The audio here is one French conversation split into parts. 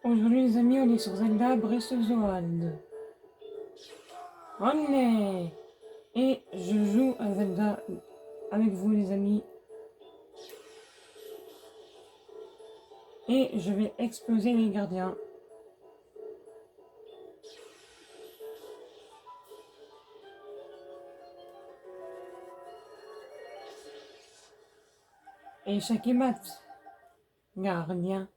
Aujourd'hui, les amis, on est sur Zelda Breath of the Wild. On est Et je joue à Zelda avec vous, les amis. Et je vais exploser les gardiens. Et chaque émat, gardien.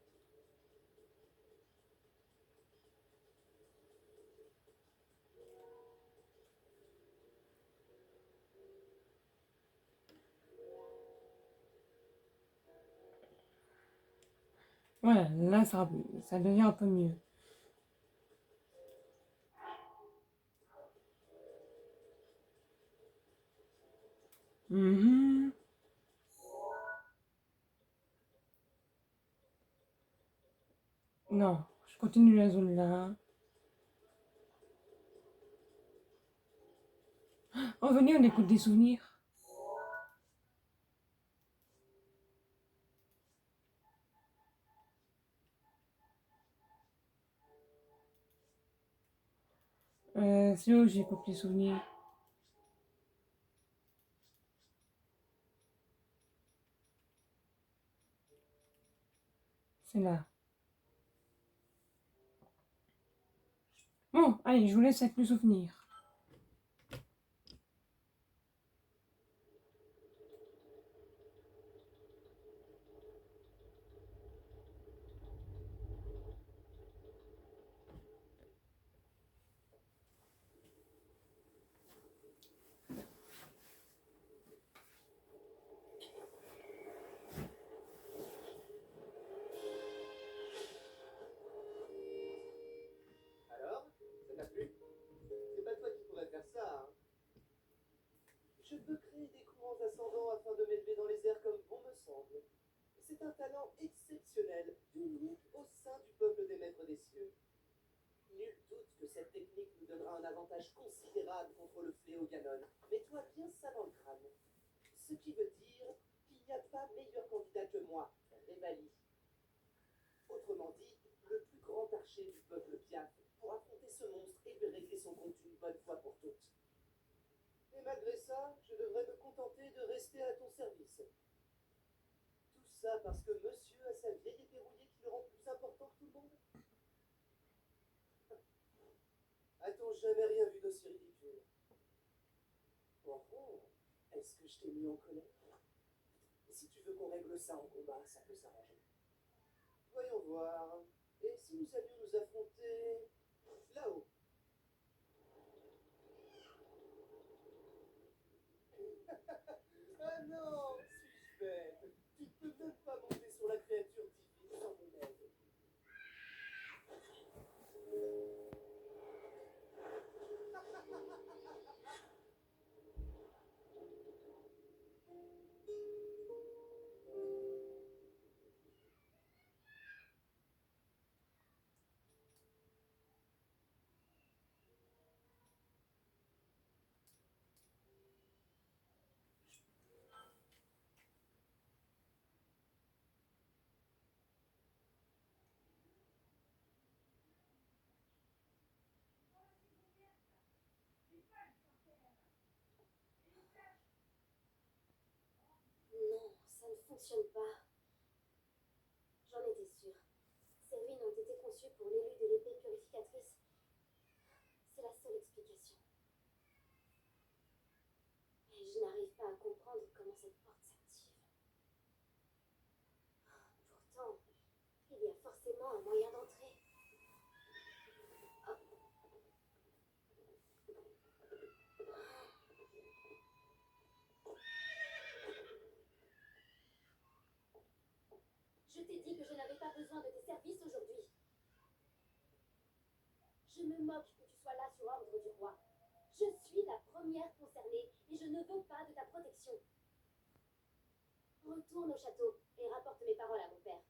Voilà, là, ça devient un peu mieux. Mhm. Non, je continue la zone là. Oh, venez, on écoute des souvenirs. C'est où j'écoute les souvenirs. C'est là. Bon, allez, je vous laisse avec le souvenir. Alors, ça t'a plu? C'est pas toi qui pourrais faire ça, hein? Je peux créer des courants ascendants afin de m'élever dans les airs comme bon me semble. C'est un talent exceptionnel, unique au sein du peuple des maîtres des cieux. Nul doute que cette technique nous donnera un avantage considérable contre le fléau Ganon. Mets-toi bien ça dans le crâne. Ce qui veut dire qu'il n'y a pas meilleur candidat que moi, Revali. Autrement dit, le plus grand archer du peuple Piaf pour affronter ce monstre et lui régler son compte une bonne fois pour toutes. Et malgré ça, je devrais me contenter de rester à ton service. Tout ça parce que monsieur a sa vieille épée rouillée qui le rend plus important que tout le monde. A-t-on jamais rien vu d'aussi ridicule? Oh oh, est-ce que je t'ai mis en colère? Si tu veux qu'on règle ça en combat, ça peut s'arranger. Voyons voir. Et si nous allions nous affronter là-haut? Ah non, suis-je bête? Tu ne peux même pas monter sur la créature divine sans mon aide. Non, ça ne fonctionne pas. J'en étais sûre. Ces ruines ont été conçues pour l'élu de l'épée purificatrice. C'est la seule explication. Mais je n'arrive pas à comprendre comment cette porte s'active. Pourtant, il y a forcément un moyen d'entrer. Je t'ai dit que je n'avais pas besoin de tes services aujourd'hui. Je me moque que tu sois là sur ordre du roi. Je suis la première concernée et je ne veux pas de ta protection. Retourne au château et rapporte mes paroles à mon père.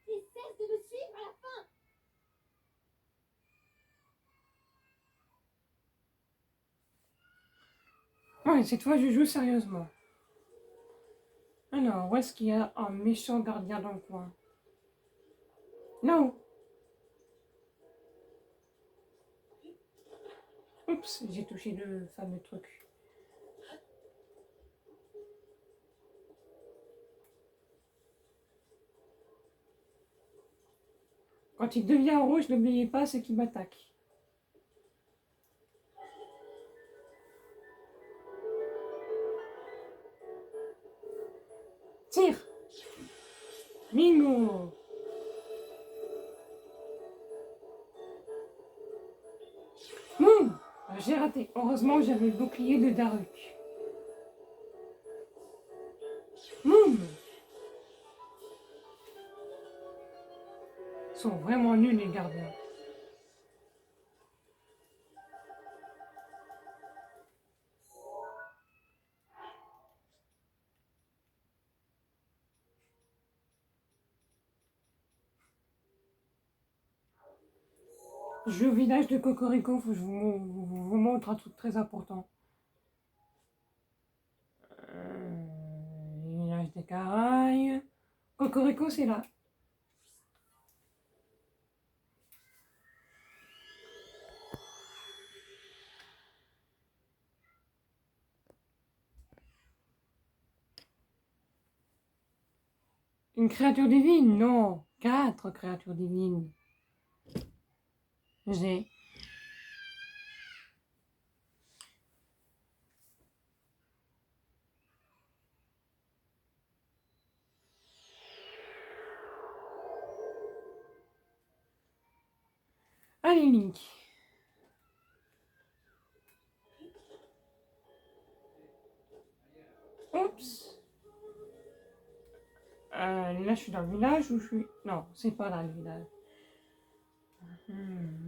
Et cesse de me suivre à la fin. Ouais, cette fois, je joue sérieusement. Alors, où est-ce qu'il y a un méchant gardien dans le coin? Là-haut. Oups, j'ai touché le fameux truc. Quand il devient rouge, n'oubliez pas, c'est qu'il m'attaque. Tire! Bingo! Boum! J'ai raté. Heureusement, j'avais le bouclier de Daruk. Boum! Ils sont vraiment nuls, les gardiens. Je vais au village de Cocorico, faut que je vous montre un truc très important. Village des Caraïbes. Cocorico, c'est là. Une créature divine? Non. 4 créatures divines. J'ai. Allez, Link. Oups. Là, je suis dans le village ou je suis... Non, c'est pas là, le village. Hmm.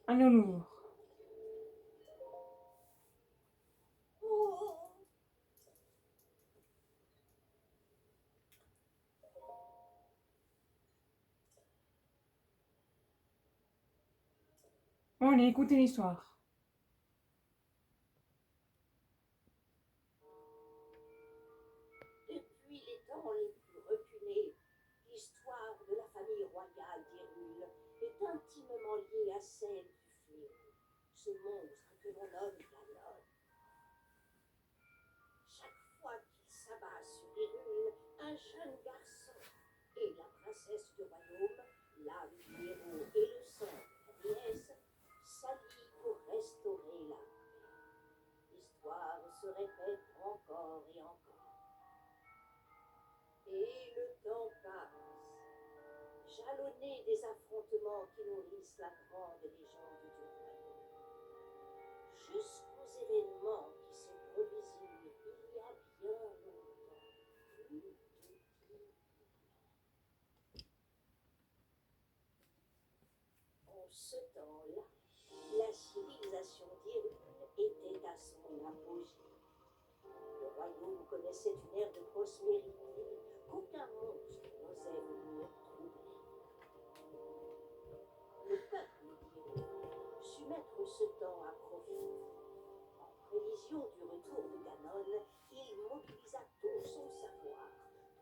Un lourd. Bon, allez, écoutez l'histoire. Depuis les temps les plus reculés, l'histoire de la famille royale d'Hyrule est intimement liée à celle du fléau, ce monstre que l'on nomme Ganon. Chaque fois qu'il s'abat sur Hyrule, un jeune garçon et la princesse du royaume, l'âme du héros et le sang de la déesse, s'allient pour restaurer la paix. L'histoire se répète encore et encore. Et le temps passe, jalonné des affrontements qui nourrissent la grande légende du royaume, jusqu'aux événements qui se produisirent il y a bien longtemps, plus de 10 000 ans. En ce temps-là, la civilisation d'Hyrule était à son apogée. Le royaume connaissait une ère de prospérité qu'aucun monstre n'osait venir troubler. Le peuple d'Hyrule sut mettre ce temps à profit. En prévision du retour de Ganon, il mobilisa tout son savoir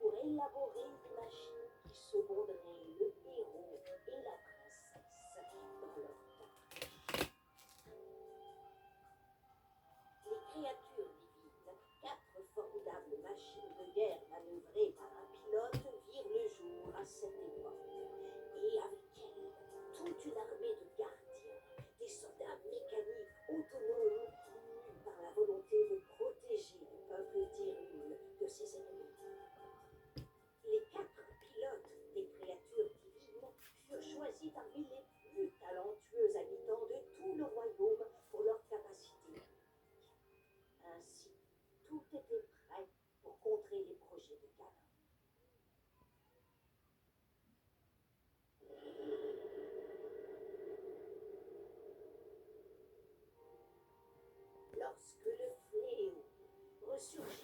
pour élaborer une machine qui seconderait le héros et la princesse dans leur tâche. Les créatures divines, 4 formidables machines de guerre manœuvrées par un pilote, virent le jour à cette époque. Et avec elles, toute une armée de gardiens, des soldats mécaniques autonomes, mus par la volonté de protéger le peuple d'Hyrule de ses ennemis. Les 4 pilotes des créatures divines surgit